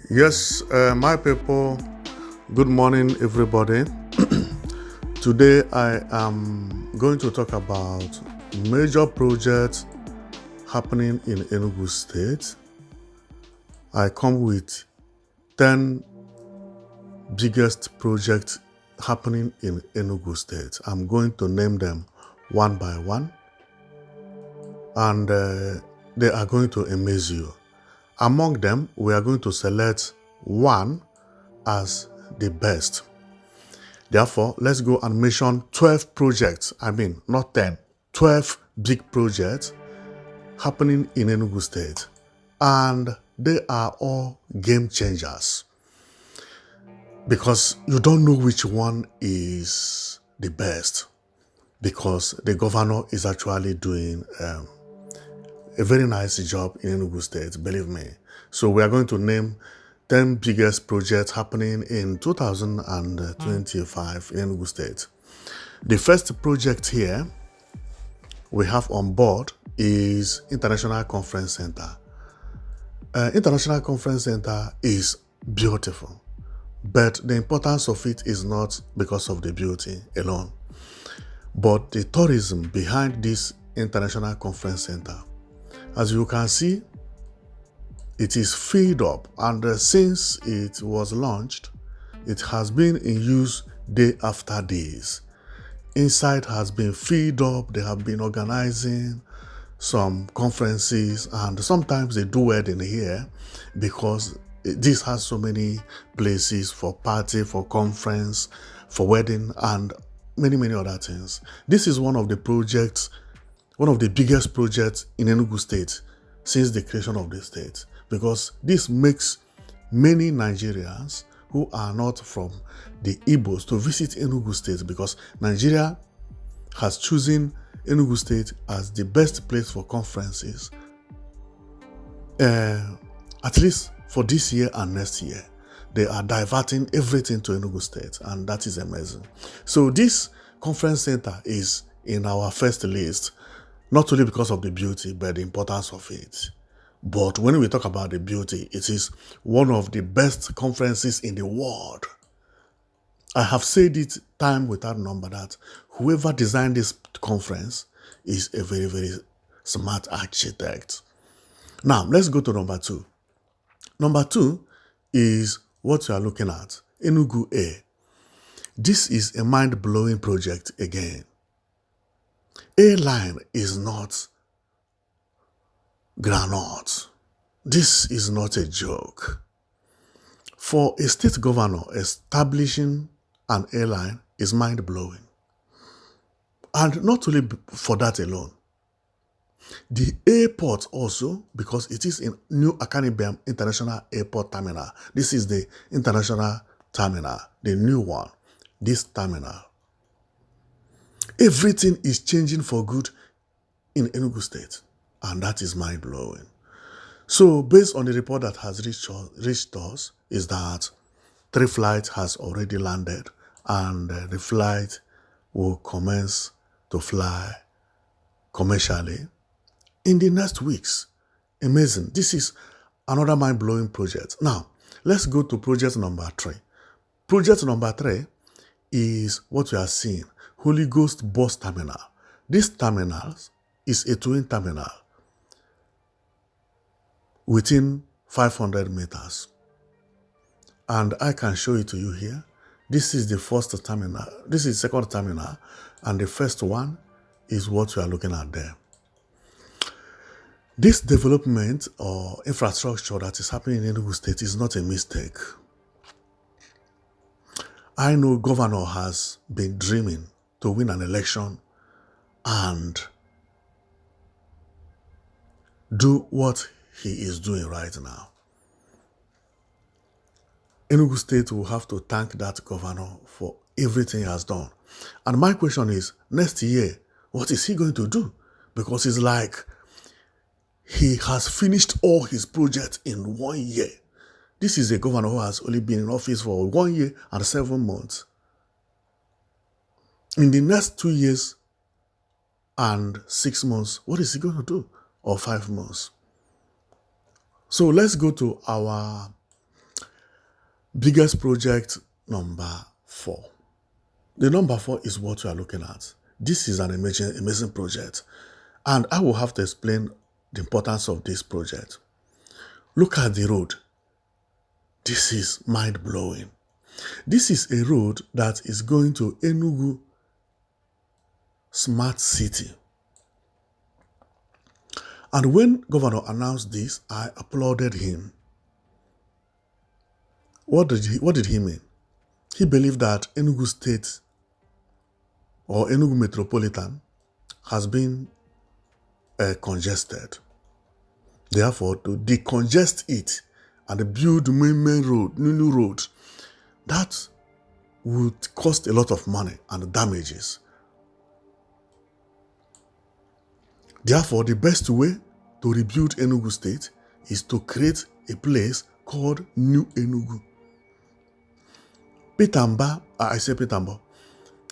Yes, my people, good morning, everybody. Today I am going to talk about major projects happening in Enugu State. I come with 10 biggest projects happening in Enugu State. I'm going to name them one by one, and they are going to amaze you. Among them, we are going to select one as the best. Therefore, let's go and mention 12 projects. Not 10, 12 big projects happening in Enugu State. And they are all game changers because you don't know which one is the best, because the governor is actually doing a very nice job in Enugu State, believe me. So we are going to name 10 biggest projects happening in 2025 in Enugu State. The first project here we have on board is International Conference Center. International Conference Center is beautiful, but the importance of it is not because of the beauty alone, but the tourism behind this International Conference Center. As you can see, it is filled up, and since it was launched, it has been in use day after days. Inside has been filled up. They have been organizing some conferences, and sometimes they do wedding here because this has so many places for party, for conference, for wedding, and many other things. This is one of the projects, one of the biggest projects in Enugu State since the creation of the state, because this makes many Nigerians who are not from the Igbos to visit Enugu State, because Nigeria has chosen Enugu State as the best place for conferences, at least for this year and next year. They are diverting everything to Enugu State, and that is amazing. So this conference center is in our first list, not only because of the beauty, but the importance of it. But when we talk about the beauty, it is one of the best conferences in the world. I have said it time without number that whoever designed this conference is a very smart architect. Now, let's go to number two. Number two is what you are looking at, Enugu A. This is a mind-blowing project again. A-line is not granite. This is not a joke. For a state governor, establishing an airline is mind-blowing. And not only for that alone, the airport also, because it is in New Akanibem International Airport Terminal. This is the international terminal, the new one, this terminal. Everything is changing for good in Enugu State, and that is mind-blowing. So based on the report that has reached us, is that 3 flights has already landed, and the flight will commence to fly commercially in the next weeks. Amazing. This is another mind-blowing project. Now, let's go to project number 3. Project number 3 is what we are seeing, Holy Ghost Bus Terminal. This terminal is a twin terminal within 500 meters. And I can show it to you here. This is the first terminal. This is the second terminal. And the first one is what you are looking at there. This development or infrastructure that is happening in Enugu State is not a mistake. I know governor has been dreaming to win an election and do what he is doing right now. Enugu State will have to thank that governor for everything he has done. And my question is, next year, what is he going to do? Because it's like he has finished all his projects in 1 year. This is a governor who has only been in office for 1 year and 7 months. In the next 2 years and 6 months, what is he going to do? Or 5 months? So let's go to our Biggest project number 4. The number 4 is what we are looking at. This is an amazing project, and I will have to explain the importance of this project. Look at the road. This is mind-blowing. This is a road that is going to Enugu Smart City. And when Governor announced this, I applauded him. What did he mean? He believed that Enugu State or Enugu Metropolitan has been congested. Therefore, to decongest it and build main road, new road, that would cost a lot of money and damages. Therefore, the best way to rebuild Enugu State is to create a place called New Enugu. Mbah,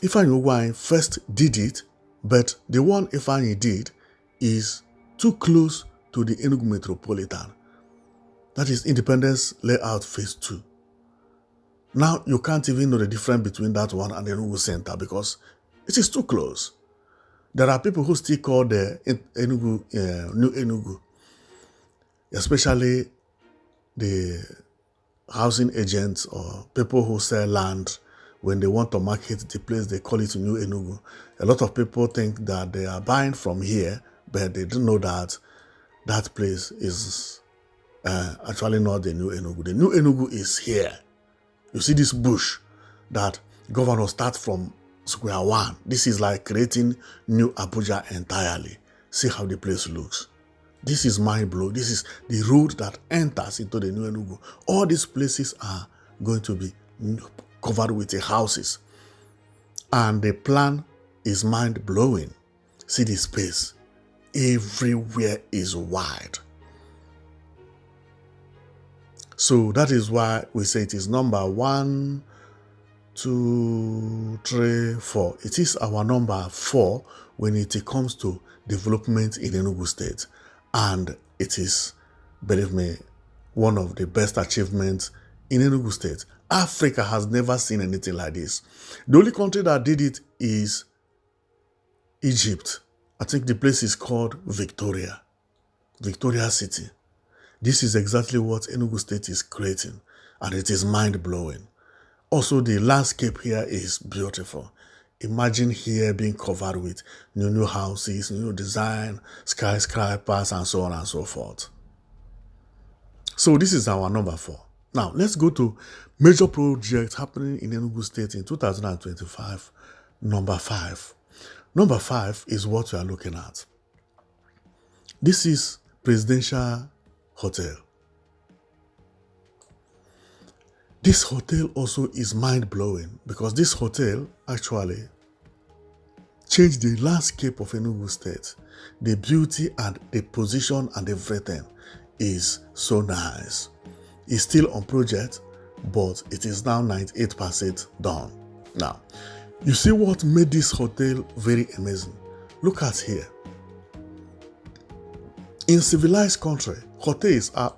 Ifeanyi Ogwuanyi first did it, but the one Ifeanyi did is too close to the Enugu Metropolitan. That is Independence Layout Phase 2. Now you can't even know the difference between that one and the Enugu Center because it is too close. There are people who still call the Enugu, New Enugu, especially the housing agents or people who sell land. When they want to market the place, they call it New Enugu. A lot of people think that they are buying from here, but they don't know that that place is actually not the New Enugu. The New Enugu is here. You see this bush that governor starts from square one. This is like creating New Abuja entirely. See how the place looks. This is mind-blowing. This is the road that enters into the New Enugu. All these places are going to be covered with the houses. And the plan is mind-blowing. See the space. Everywhere is wide. So that is why we say it is number 1, 2, 3, 4. It is our number 4 when it comes to development in Enugu State. And it is, believe me, one of the best achievements in Enugu State. Africa has never seen anything like this. The only country that did it is Egypt. I think the place is called Victoria City. This is exactly what Enugu State is creating, and it is mind-blowing. Also, the landscape here is beautiful. Imagine here being covered with new houses, new design, skyscrapers, and so on and so forth. So this is our number 4. Now, let's go to major projects happening in Enugu State in 2025, number 5. Number 5 is what we are looking at. This is Presidential Hotel. This hotel also is mind-blowing because this hotel actually changed the landscape of Enugu State. The beauty and the position and everything is so nice. It's still on project, but it is now 98% done. Now, you see what made this hotel very amazing? Look at here. In civilized country, hotels are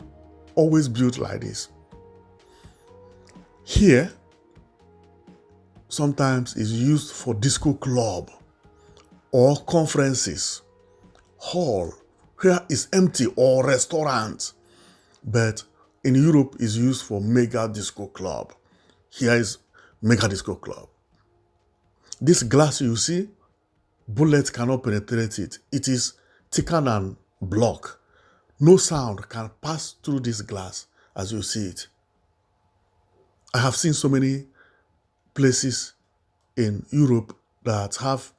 always built like this. Here, sometimes is used for disco club or conferences, hall, where is empty, or restaurant. But in Europe is used for mega disco club. Here is mega disco club. This glass you see, bullets cannot penetrate it. It is thicker than block. No sound can pass through this glass as you see it. I have seen so many places in Europe that have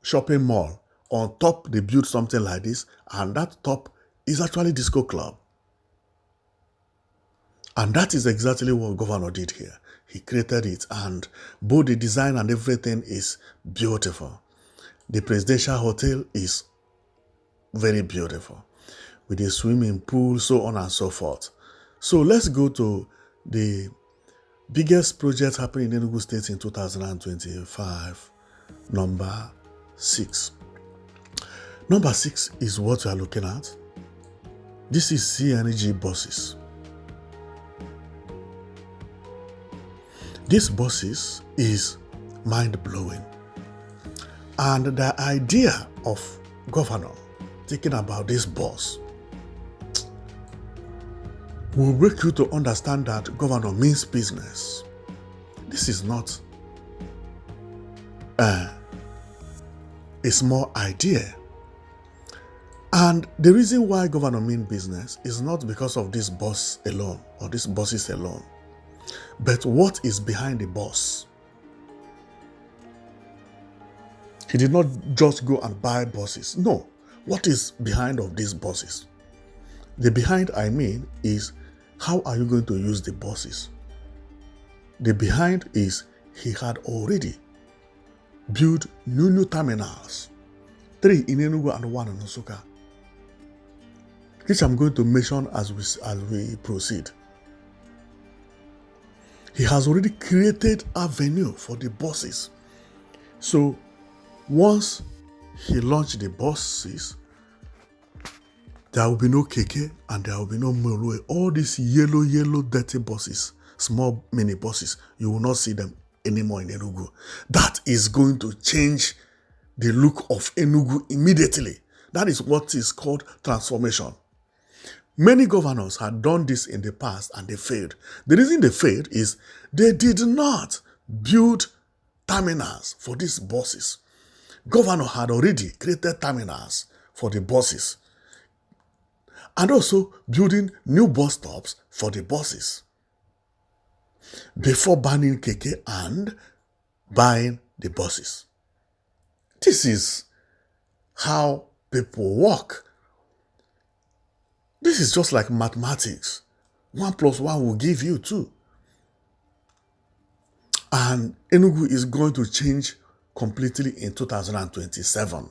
shopping mall. On top, they build something like this, and that top is actually disco club. And that is exactly what Governor did here. He created it, and both the design and everything is beautiful. The Presidential Hotel is very beautiful, with a swimming pool, so on and so forth. So let's go to the biggest project happening in Enugu State in 2025, number 6. Number 6 is what we are looking at. This is CNG buses. These buses is mind-blowing. And the idea of governor thinking about this bus will make you to understand that governor means business. This is not a small idea. And the reason why governor means business is not because of this bus alone or these buses alone, but what is behind the bus. He did not just go and buy buses. No. What is behind of these buses? The behind, I mean, is how are you going to use the buses? The behind is he had already built new terminals, 3 in Enugu and 1 in Nsukka, which I'm going to mention as we proceed. He has already created avenue for the buses. So once he launched the buses, there will be no keke and there will be no Murue. All these yellow, dirty buses, small mini buses, you will not see them anymore in Enugu. That is going to change the look of Enugu immediately. That is what is called transformation. Many governors had done this in the past and they failed. The reason they failed is they did not build terminals for these buses. Governor had already created terminals for the buses and also building new bus stops for the buses before banning keke and buying the buses. This is how people work. This is just like mathematics. 1 + 1 will give you 2. And Enugu is going to change completely in 2027.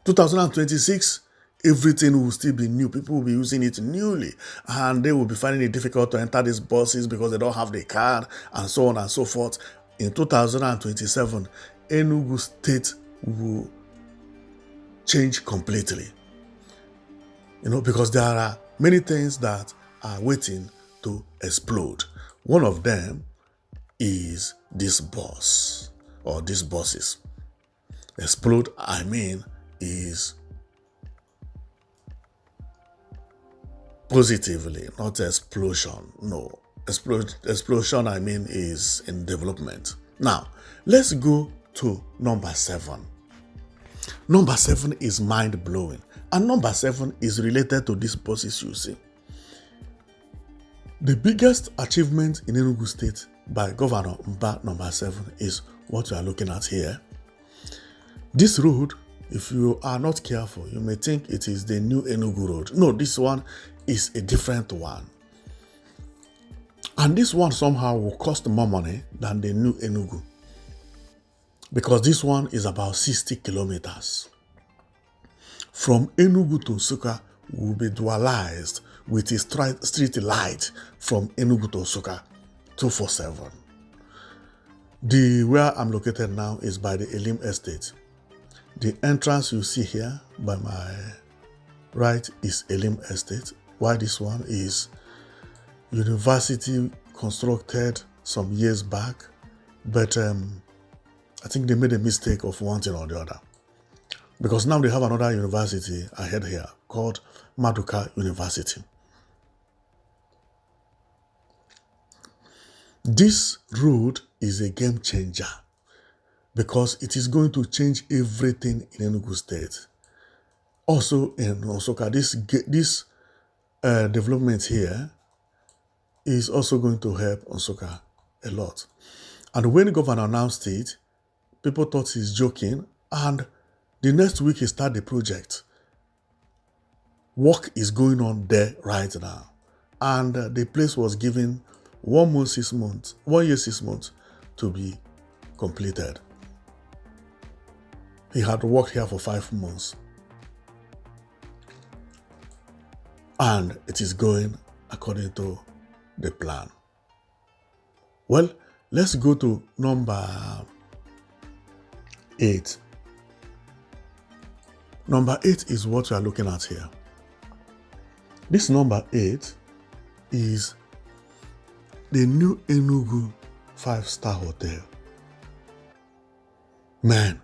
2026, everything will still be new. People will be using it newly. And they will be finding it difficult to enter these buses because they don't have the card and so on and so forth. In 2027, Enugu State will change completely. Because there are many things that are waiting to explode. One of them is this bus or these buses. Explode, I mean, is positively, not explosion. No. Explosion, I mean, is in development. Now, let's go to number 7. Number 7 is mind-blowing. And number 7 is related to these buses you see. The biggest achievement in Enugu State by Governor Mbah, number 7, is what you are looking at here. This road, if you are not careful, you may think it is the new Enugu road. No, this one is a different one. And this one somehow will cost more money than the new Enugu, because this one is about 60 kilometers. From Enugu to Nsukka will be dualized with a street light from Enugu to Nsukka 247. Where I'm located now is by the Elim Estate. The entrance you see here by my right is Elim Estate, while this one is university constructed some years back, but I think they made a mistake of one thing or the other. Because now they have another university ahead here called Maduka University. This road is a game changer because it is going to change everything in Enugu State. Also in Nsukka, this development here is also going to help Nsukka a lot. And when the governor announced it, people thought he's joking, and the next week he started the project. Work is going on there right now. And the place was given 1 year, 6 months to be completed. He had worked here for 5 months. And it is going according to the plan. Well, let's go to number 8. Number 8 is what we are looking at here. This number 8 is the new Enugu 5-star hotel. Man,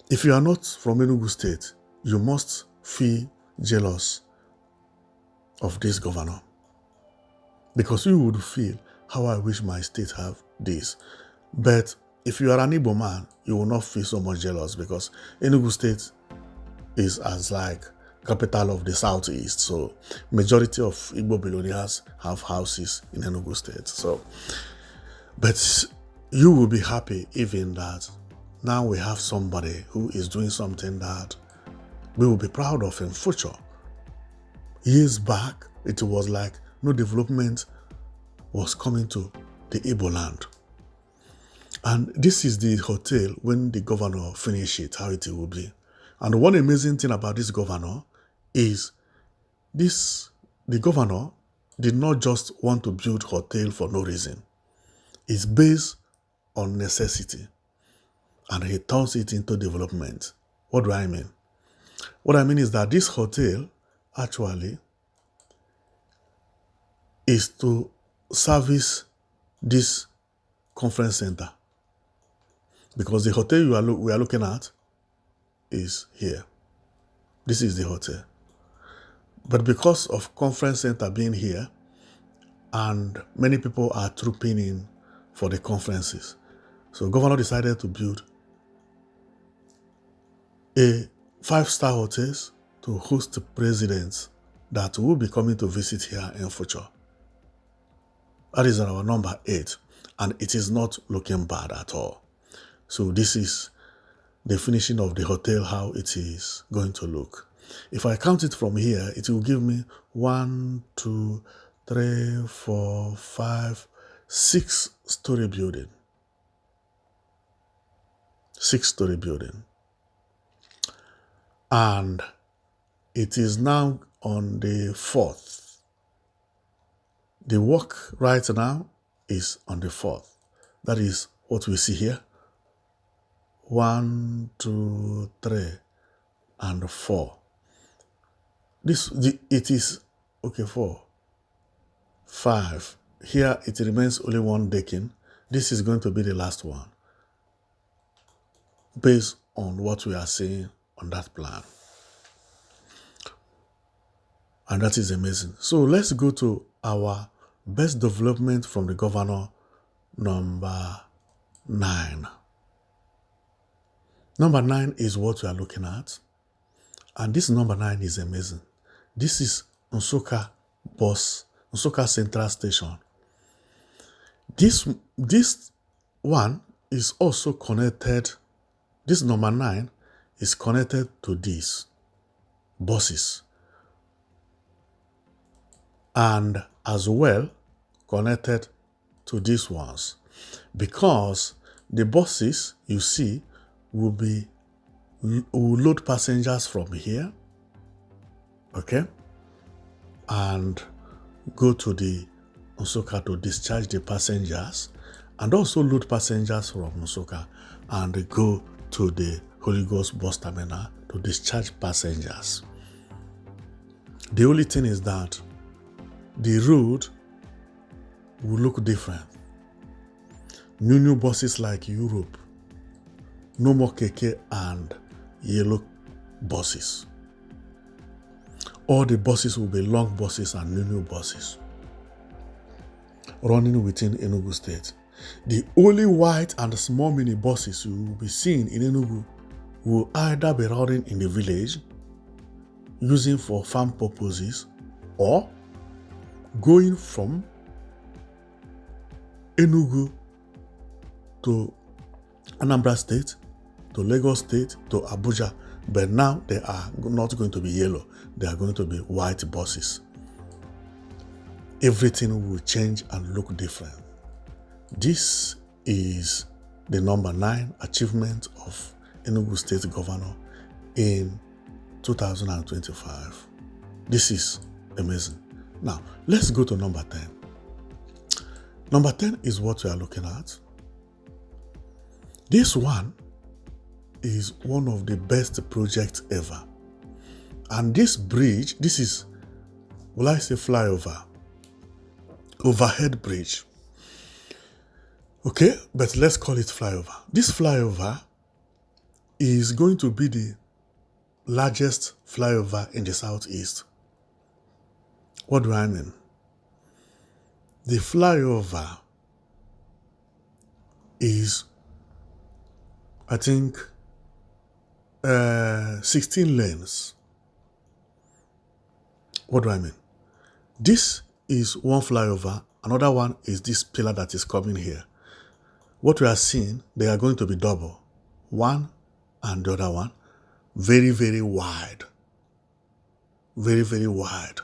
if you are not from Enugu State, you must feel jealous of this governor, because you would feel how I wish my state have this. But if you are an Igbo man, you will not feel so much jealous, because Enugu State is as like capital of the southeast. So majority of Igbo billionaires have houses in Enugu State. So, but you will be happy even that now we have somebody who is doing something that we will be proud of in future. Years back, it was like no development was coming to the Igbo land. And this is the hotel when the governor finish it, how it will be. And one amazing thing about this governor is the governor did not just want to build hotel for no reason. It's based on necessity, and he turns it into development. What do I mean? What I mean is that this hotel actually is to service this conference center, because the hotel we are looking at is here. This is the hotel. But because of conference center being here, and many people are trooping in for the conferences, so governor decided to build a 5-star hotel to host the presidents that will be coming to visit here in future. That is our number 8, and it is not looking bad at all. So this is the finishing of the hotel, how it is going to look. If I count it from here, it will give me 1, 2, 3, 4, 5, 6-story building. 6-story building. And it is now on the 4th. The work right now is on the 4th. That is what we see here. 1, 2, 3, and 4. It is, okay, 4, 5. Here it remains only one decking. This is going to be the last one, based on what we are seeing on that plan. And that is amazing. So let's go to our best development from the governor, number 9. Number 9 is what we are looking at. And this number 9 is amazing. This is Nsukka Central Station. This one is also connected. This number 9 is connected to these buses, and as well connected to these ones, because the buses you see will load passengers from here, okay, and go to the Nsukka to discharge the passengers, and also load passengers from Nsukka and go to the Holy Ghost bus terminal to discharge passengers. The only thing is that the road will look different. New buses like Europe. No more keke and yellow buses. All the buses will be long buses and new buses running within Enugu State. The only white and small mini buses you will be seeing in Enugu will either be running in the village, using for farm purposes, or going from Enugu to Anambra State, to Lagos State, to Abuja. But now they are not going to be yellow. They are going to be white buses. Everything will change and look different. This is the number 9 achievement of Enugu State Governor in 2025. This is amazing. Now, let's go to number 10. Number 10 is what we are looking at. This one is one of the best projects ever. And this bridge, this is, will I say flyover? overhead bridge. Okay, but let's call it flyover. This flyover is going to be the largest flyover in the southeast. What do I mean? The flyover is, I think, 16 lanes. What do I mean? This is one flyover. Another one is this pillar that is coming here. What we are seeing, they are going to be double. One and the other one. Very, very wide. Very, very wide.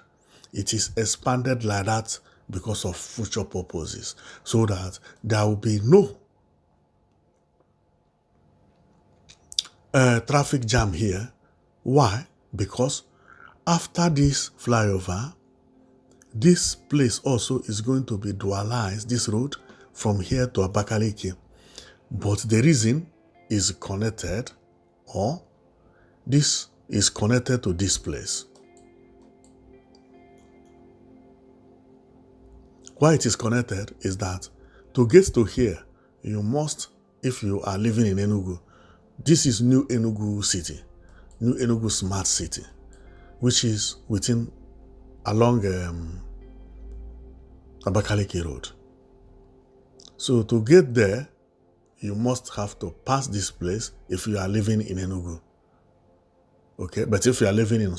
It is expanded like that because of future purposes, so that there will be no traffic jam here. Why? Because after this flyover, this place also is going to be dualized, this road, from here to Abakaliki. But the reason is connected, or this is connected to this place. Why it is connected is that to get to here, you must, if you are living in Enugu, this is New Enugu City, New Enugu Smart City, which is along Abakaliki Road. So to get there, you must have to pass this place if you are living in Enugu. Okay, but if you are living in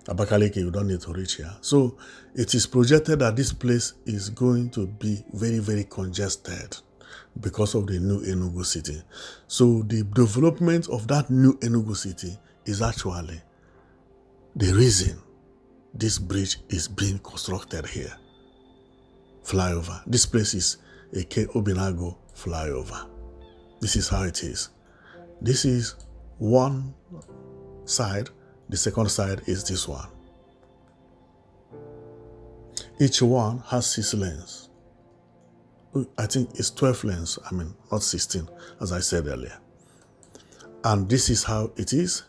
Abakaliki, you don't need to reach here. So it is projected that this place is going to be very, very congested because of the New Enugu City. So the development of that New Enugu City is actually the reason this bridge is being constructed here. Flyover. This place is a K. Obinago flyover. This is how it is. This is one side. The second side is this one. Each one has 6 lanes. I think it's 12 lanes. I mean, not 16, as I said earlier. And this is how it is.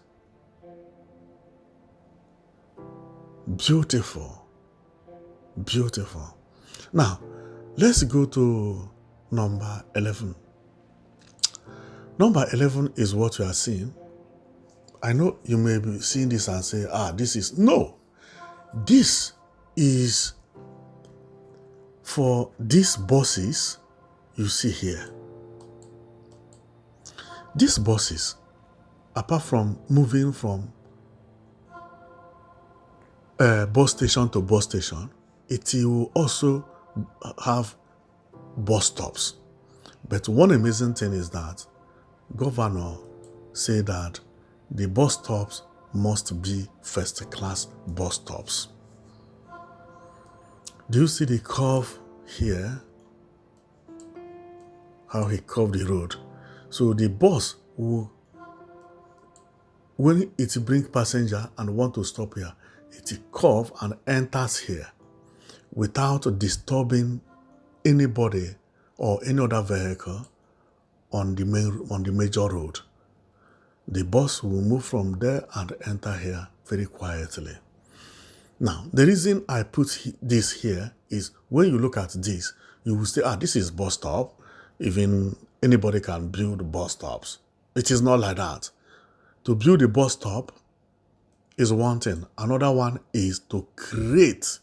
Beautiful. Beautiful. Now, let's go to number 11. Number 11 is what we are seeing. I know you may be seeing this and say, this is... No! This is for these buses you see here. These buses, apart from moving from bus station to bus station, it will also have bus stops. But one amazing thing is that Governor said that the bus stops must be first-class bus stops. Do you see the curve here? How he curved the road. So the bus will, when it brings passenger and want to stop here, it curves and enters here without disturbing anybody or any other vehicle on the major road. The bus will move from there and enter here very quietly. Now, the reason I put this here is when you look at this, you will say, this is bus stop. Even anybody can build bus stops. It is not like that. To build a bus stop is one thing. Another one is to create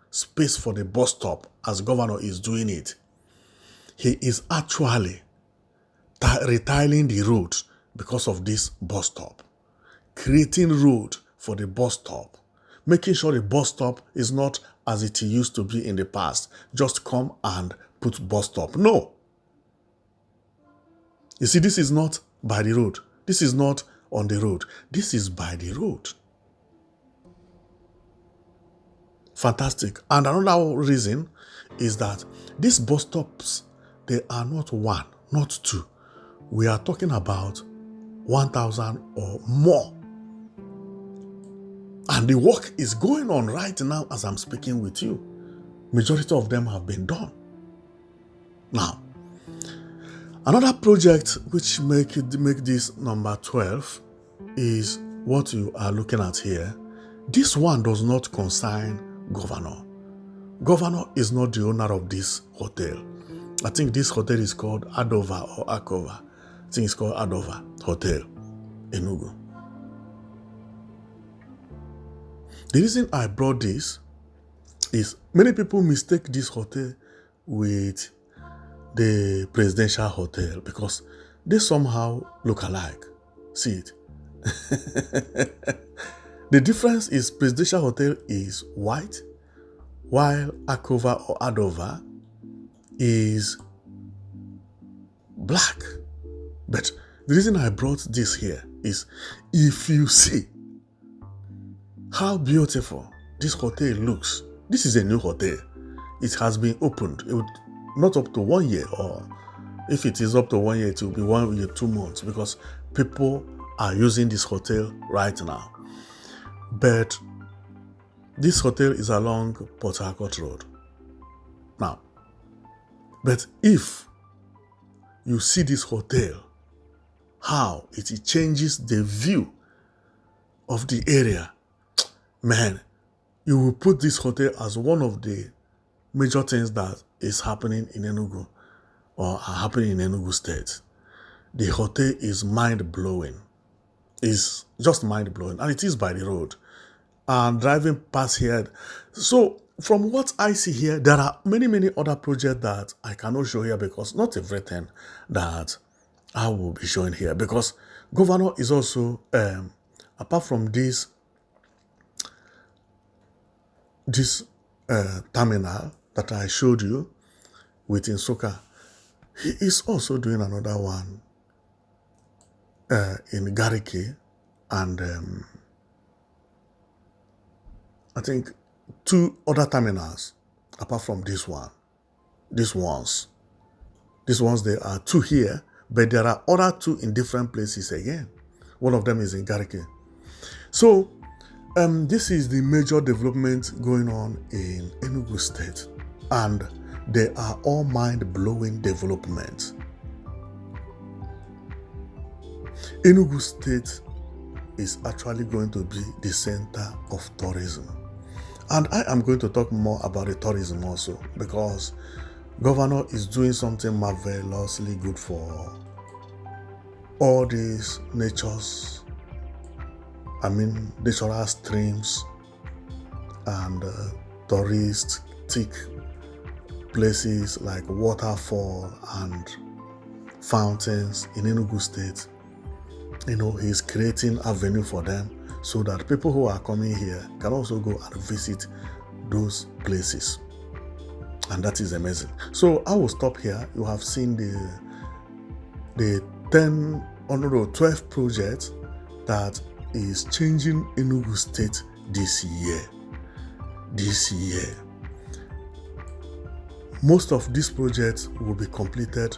space for the bus stop as governor is doing it. He is actually retiling the road because of this bus stop, creating road for the bus stop, making sure the bus stop is not as it used to be in the past. Just come and put bus stop. No. You see, this is not by the road. This is not on the road. This is by the road. Fantastic. And another reason is that these bus stops, they are not one, not two. We are talking about 1,000 or more. And the work is going on right now as I'm speaking with you. Majority of them have been done. Now, another project which make this number 12 is what you are looking at here. This one does not concern governor, Governor is not the owner of this hotel. I think this hotel is called Adova or Akova. I think it's called Adova Hotel, Enugu. The reason I brought this is many people mistake this hotel with the presidential hotel because they somehow look alike. See it? The difference is presidential hotel is white, while Akova or Adova is black. But the reason I brought this here is if you see how beautiful this hotel looks. This is a new hotel. It has been opened. It would not up to 1 year, or if it is up to 1 year, it will be 1 year, 2 months, because people are using this hotel right now. But this hotel is along Port Harcourt Road. Now, but if you see this hotel, how it changes the view of the area, man, you will put this hotel as one of the major things that is happening in Enugu or are happening in Enugu State. The hotel is mind-blowing. It's just mind-blowing, and it is by the road. And driving past here. So from what I see here, there are many other projects that I cannot show here because not everything that I will be showing here, because Governor is also, apart from this terminal that I showed you with Nsukka, he is also doing another one in Gariki, and I think 2 other terminals apart from this one. These ones, there are 2 here, but there are other 2 in different places again. One of them is in Gariki. So this is the major development going on in Enugu State, and they are all mind-blowing developments. Enugu State is actually going to be the center of tourism. And I am going to talk more about the tourism also, because Governor is doing something marvelously good for all these natural streams and touristic places like waterfall and fountains in Enugu State. You know, he's creating avenue for them so that people who are coming here can also go and visit those places. And that is amazing. So I will stop here. You have seen the 12 projects that is changing Enugu State this year. Most of these projects will be completed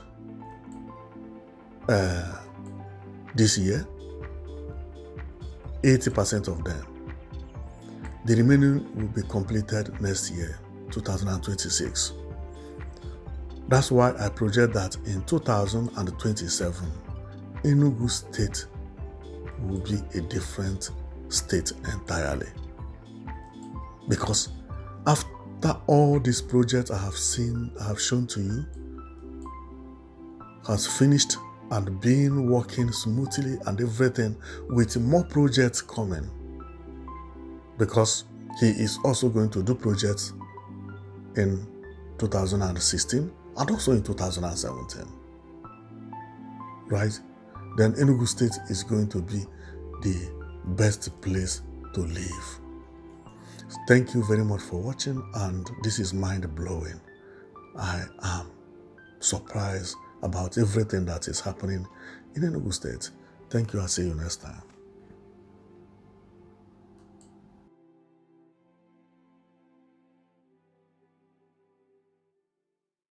this year, 80% of them. The remaining will be completed next year, 2026. That's why I project that in 2027, Enugu State will be a different state entirely. Because after all these projects I have shown to you, has finished and been working smoothly and everything, with more projects coming, because he is also going to do projects in 2016 and also in 2017, right? Then Enugu State is going to be the best place to live. Thank you very much for watching, and this is mind-blowing. I am surprised about everything that is happening in Enugu State. Thank you. I'll see you next time.